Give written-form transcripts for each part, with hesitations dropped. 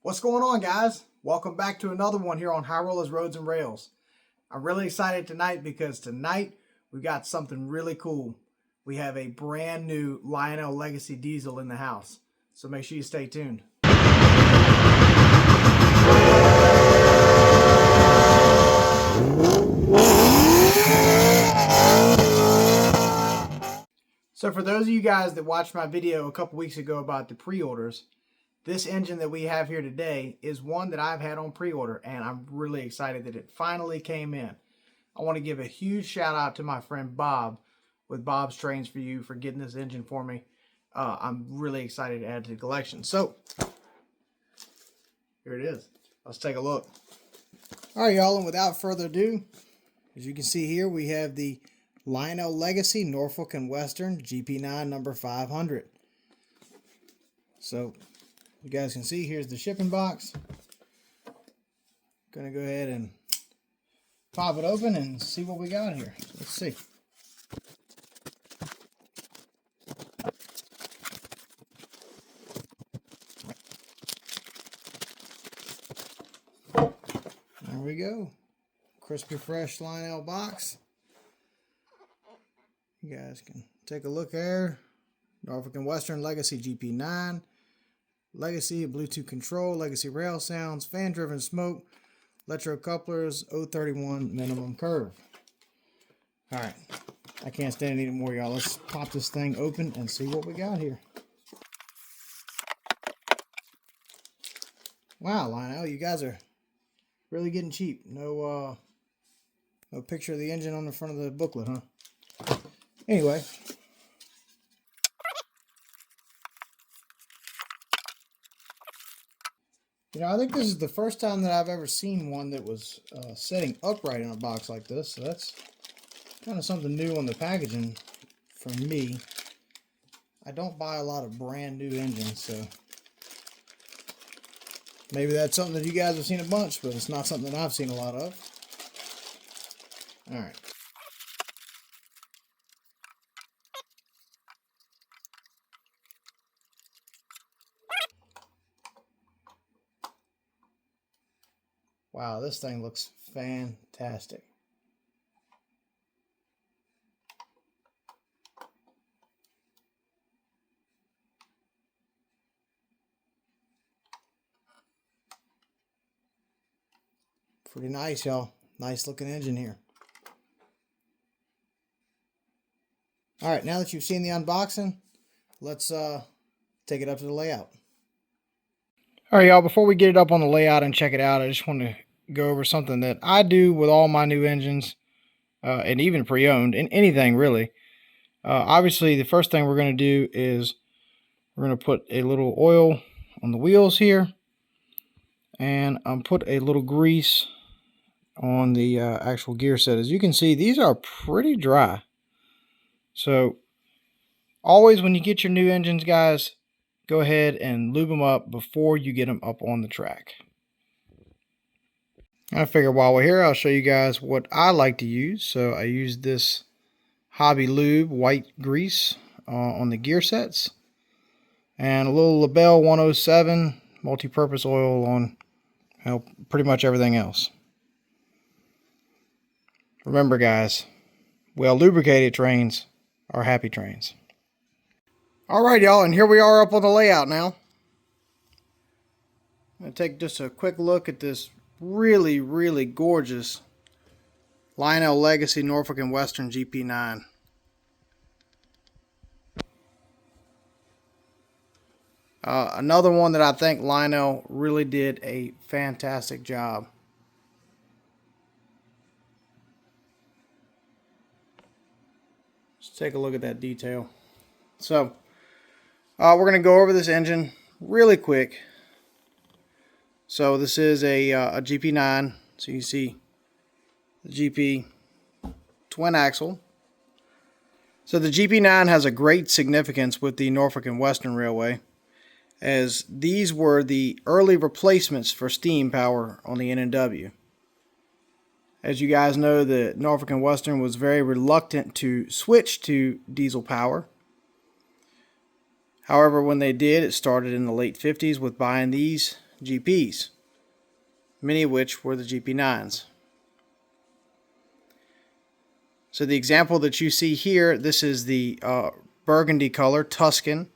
What's going on, guys? Welcome back to another one here on High Rollers, Roads, and Rails. I'm really excited tonight because tonight we got something really cool. We have a brand new Lionel Legacy diesel in the house, so make sure you stay tuned. So for those of you guys that watched my video a couple weeks ago about the pre-orders, this engine that we have here today is one that I've had on pre-order, and I'm really excited that it finally came in. I want to give a huge shout out to my friend Bob with Bob's Trains for You for getting this engine for me. I'm really excited to add to the collection. So, here it is. Let's take a look. All right, y'all, and without further ado, as you can see here, we have the Lionel Legacy Norfolk and Western GP9 number 500. So, you guys can see, here's the shipping box. Gonna go ahead and pop it open and see what we got here. Let's see. There we go. Crispy fresh Lionel box. You guys can take a look there. Norfolk and Western Legacy GP9. Legacy Bluetooth control, Legacy Railsounds, fan-driven smoke, electro couplers, 031 minimum curve. All right, I can't stand it anymore, y'all. Let's pop this thing open and see what we got here. Wow, Lionel, you guys are really getting cheap. No picture of the engine on the front of the booklet, huh? Anyway. You know, I think this is the first time that I've ever seen one that was setting upright in a box like this. So that's kind of something new on the packaging for me. I don't buy a lot of brand new engines, so maybe that's something that you guys have seen a bunch, but it's not something that I've seen a lot of. All right. Wow, this thing looks fantastic. Pretty nice, y'all. Nice looking engine here. All right, now that you've seen the unboxing, let's take it up to the layout. All right, y'all, before we get it up on the layout and check it out, I just want to go over something that I do with all my new engines, and even pre-owned, and anything really. Obviously, the first thing we're going to do is we're going to put a little oil on the wheels here, and put a little grease on the actual gear set. As you can see, these are pretty dry. So, always when you get your new engines, guys, go ahead and lube them up before you get them up on the track. I figure while we're here, I'll show you guys what I like to use. So I use this Hobby Lube white grease on the gear sets, and a little Labelle 107 multi-purpose oil on pretty much everything else. Remember, guys, well lubricated trains are happy trains. Alright, y'all, and here we are up on the layout now. I'm going to take just a quick look at this really, really gorgeous Lionel Legacy Norfolk and Western GP9. Another one that I think Lionel really did a fantastic job. Let's take a look at that detail. So, we're going to go over this engine really quick. So this is a GP9, so you see the GP twin axle. So the GP9 has a great significance with the Norfolk and Western Railway, as these were the early replacements for steam power on the N&W. As you guys know, the Norfolk and Western was very reluctant to switch to diesel power. However, when they did, it started in the late 50s with buying these GPs, many of which were the GP9s. So the example that you see here, this is the burgundy color, Tuscan.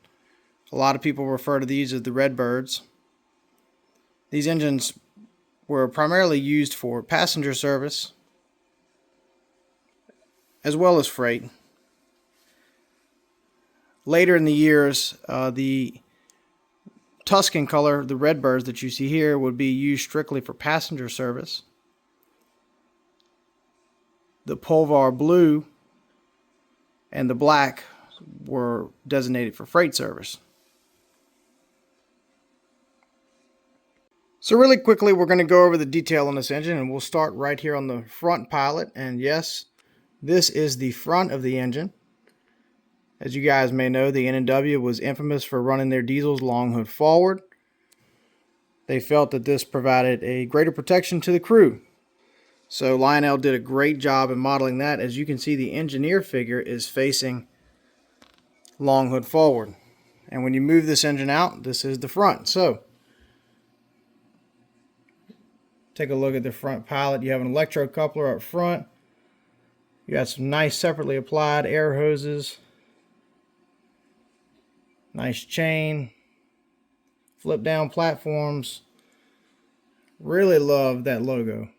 A lot of people refer to these as the Redbirds. These engines were primarily used for passenger service as well as freight. Later in the years, the Tuscan color, the Redbirds that you see here, would be used strictly for passenger service. The Polvar blue and the black were designated for freight service. So really quickly, we're going to go over the detail on this engine, and we'll start right here on the front pilot. And yes, this is the front of the engine. As you guys may know, the N&W was infamous for running their diesels long hood forward. They felt that this provided a greater protection to the crew. So Lionel did a great job in modeling that. As you can see, the engineer figure is facing long hood forward. And when you move this engine out, this is the front. So take a look at the front pilot. You have an electrocoupler up front. You got some nice separately applied air hoses. Nice chain. Flip down platforms. Really love that logo.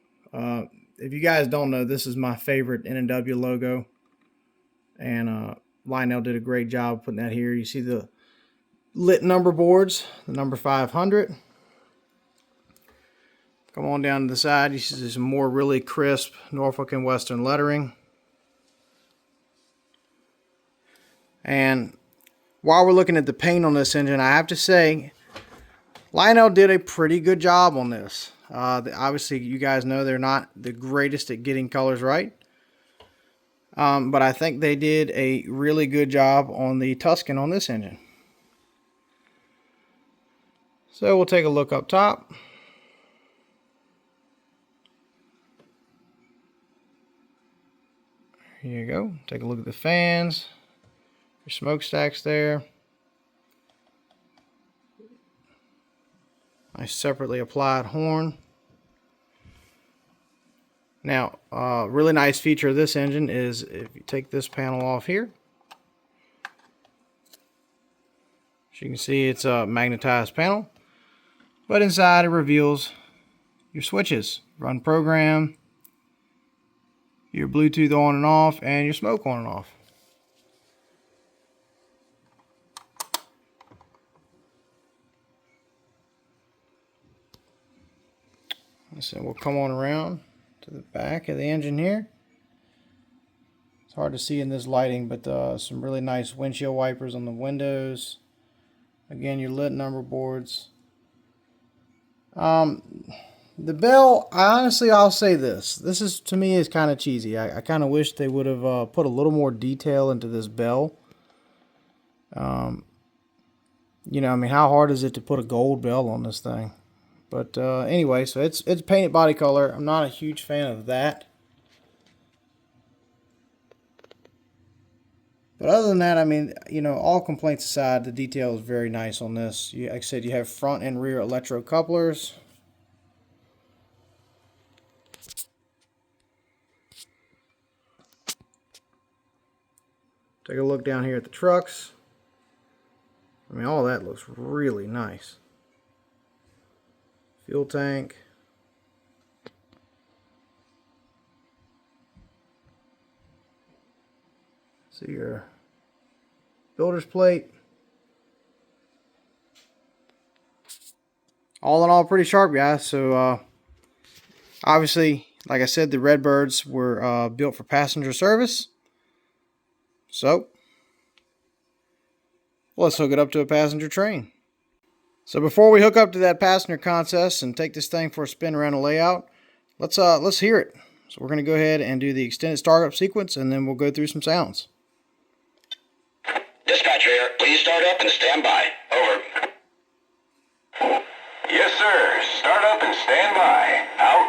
If you guys don't know, this is my favorite N&W logo. And Lionel did a great job putting that here. You see the lit number boards, the number 500. Come on down to the side, you see some more really crisp Norfolk and Western lettering. And while we're looking at the paint on this engine, I have to say, Lionel did a pretty good job on this. Obviously, you guys know they're not the greatest at getting colors right. But I think they did a really good job on the Tuscan on this engine. So we'll take a look up top. Here you go. Take a look at the fans. Your smokestacks there. Nice separately applied horn. Now, really nice feature of this engine is if you take this panel off here, as you can see, it's a magnetized panel, but inside it reveals your switches, run program, your Bluetooth on and off, and your smoke on and off. So we'll come on around to the back of the engine here. It's hard to see in this lighting, but some really nice windshield wipers on the windows. Again, your lit number boards. The bell, honestly, I'll say this. This is, to me, is kind of cheesy. I kind of wish they would have put a little more detail into this bell. You know, I mean, how hard is it to put a gold bell on this thing? But anyway, so it's painted body color. I'm not a huge fan of that. But other than that, I mean, you know, all complaints aside, the detail is very nice on this. Like I said, you have front and rear electro couplers. Take a look down here at the trucks. I mean, all that looks really nice. Fuel tank. See your builder's plate. All in all, pretty sharp, guys. So obviously, like I said, the Redbirds were built for passenger service. So let's hook it up to a passenger train. So before we hook up to that passenger consist and take this thing for a spin around the layout, let's hear it. So we're going to go ahead and do the extended startup sequence, and then we'll go through some sounds. Dispatcher here. Please start up and stand by. Over. Yes, sir. Start up and stand by. Out.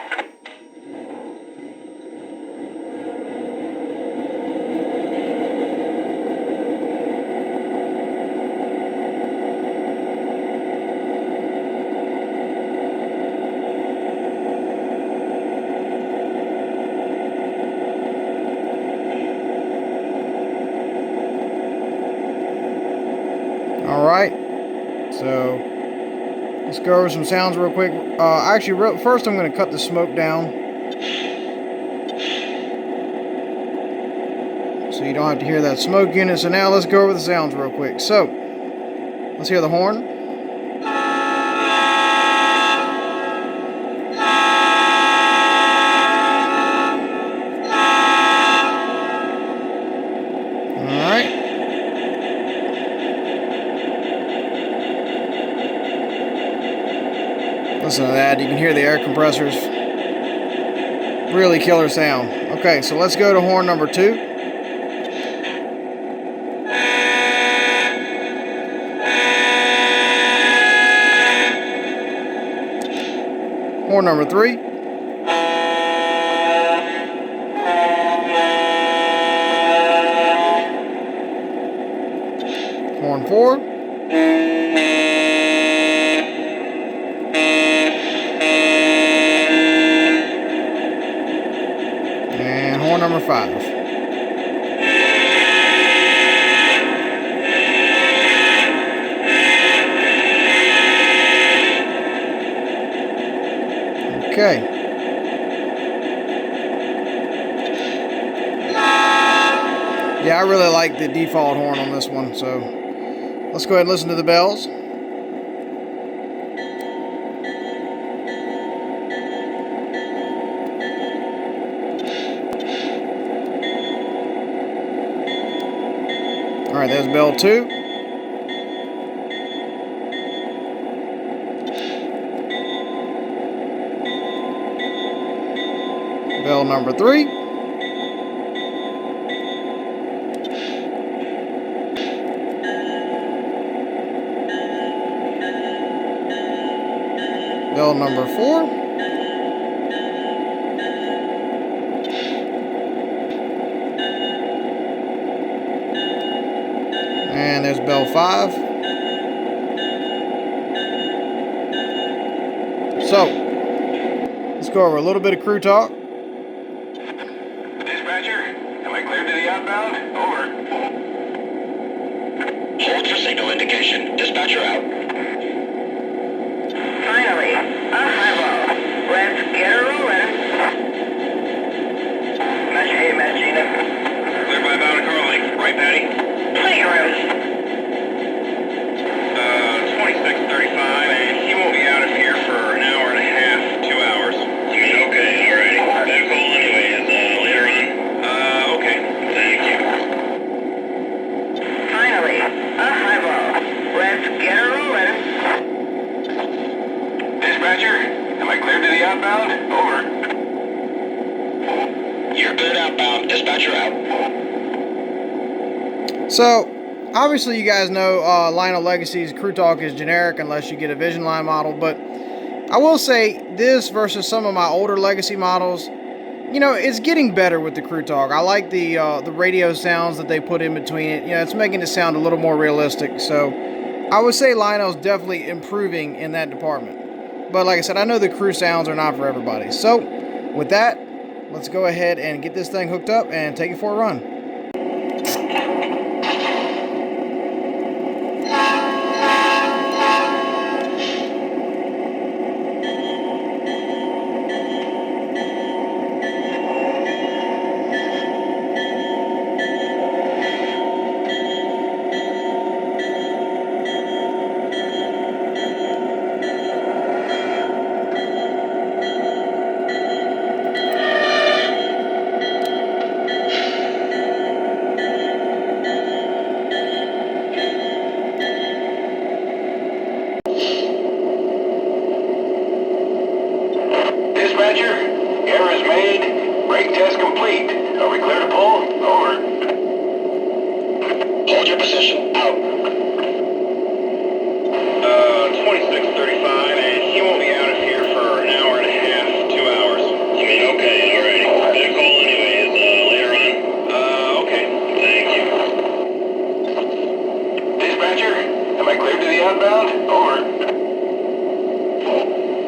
go over some sounds real quick. First I'm going to cut the smoke down, so you don't have to hear that smoke unit. So now let's go over the sounds real quick. So, let's hear the horn. Alright. Listen to that. You can hear the air compressors. Really killer sound. Okay, so let's go to horn number 2. Horn number 3. Horn 4. And horn number 5. Okay. Yeah, I really like the default horn on this one, so let's go ahead and listen to the bells. Alright, there's bell 2. Bell number 3. Bell number 4. And there's bell 5. So, let's go over a little bit of crew talk. Dispatcher, am I cleared to the outbound? Over. Hold for signal indication. Dispatcher out. Finally, a highball. Let's get her rolling. Hey, Gina. Cleared by bound and Carly. Right, Patty? Playroom. 2635, and he won't be out of here for an hour and a half, 2 hours. You mean okay, alrighty. Better call anyways, later on. Okay. Thank you. Finally, a highball. Let's get her rolling. Dispatcher, am I cleared to the outbound? Over. You're cleared outbound. Dispatcher out. So, obviously you guys know Lionel Legacy's crew talk is generic unless you get a Vision Line model, but I will say this versus some of my older Legacy models, you know, it's getting better with the crew talk. I like the radio sounds that they put in between it. You know, it's making it sound a little more realistic. So, I would say Lionel's definitely improving in that department. But like I said, I know the crew sounds are not for everybody. So, with that, let's go ahead and get this thing hooked up and take it for a run. Dispatcher, error is made. Brake test complete. Are we clear to pull? Over. Hold your position. Out. 2635, and he won't be out of here for an hour and a half, 2 hours. You mean okay, alrighty. Better call anyways, later on. Okay. Thank you. Dispatcher, am I cleared to the outbound? Over.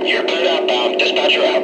You're cleared outbound. Dispatcher out.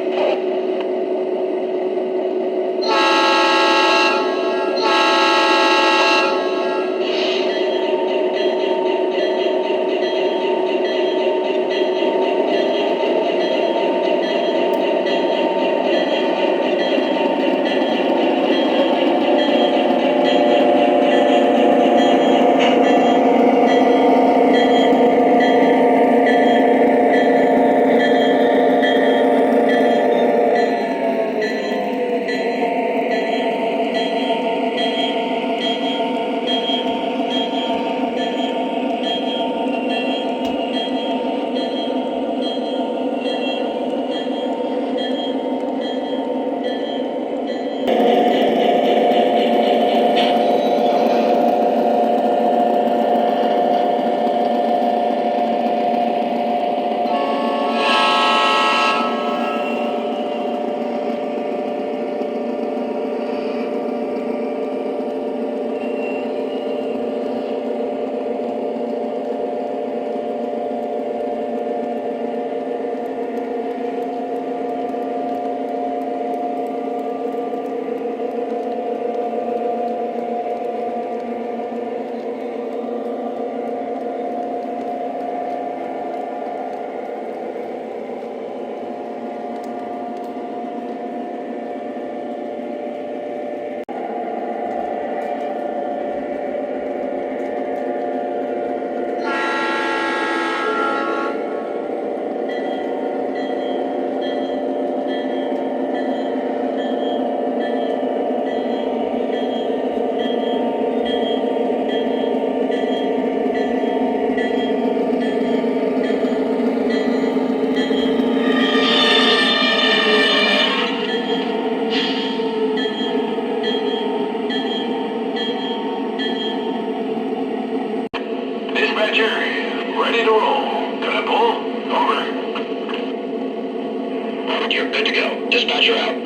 Norfolk, you're good to go. Dispatcher out.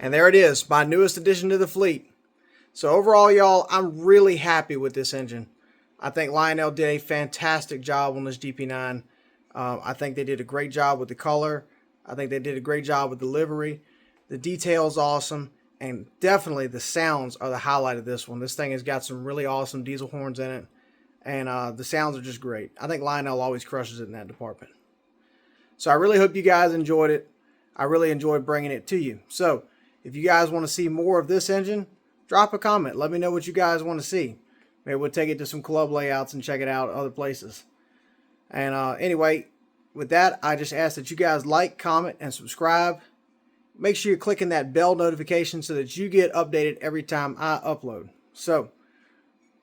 And there it is, my newest addition to the fleet. So overall, y'all, I'm really happy with this engine. I think Lionel did a fantastic job on this GP9. I think they did a great job with the color. I think they did a great job with the livery. The detail's awesome. And definitely the sounds are the highlight of this one. This thing has got some really awesome diesel horns in it. And the sounds are just great. I think Lionel always crushes it in that department. So I really hope you guys enjoyed it. I really enjoyed bringing it to you. So if you guys want to see more of this engine, drop a comment. Let me know what you guys want to see. Maybe we'll take it to some club layouts and check it out other places. And anyway, with that, I just ask that you guys like, comment, and subscribe. Make sure you're clicking that bell notification so that you get updated every time I upload. So,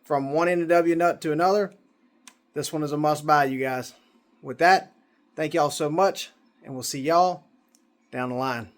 from one NW nut to another, this one is a must-buy, you guys. With that, thank y'all so much, and we'll see y'all down the line.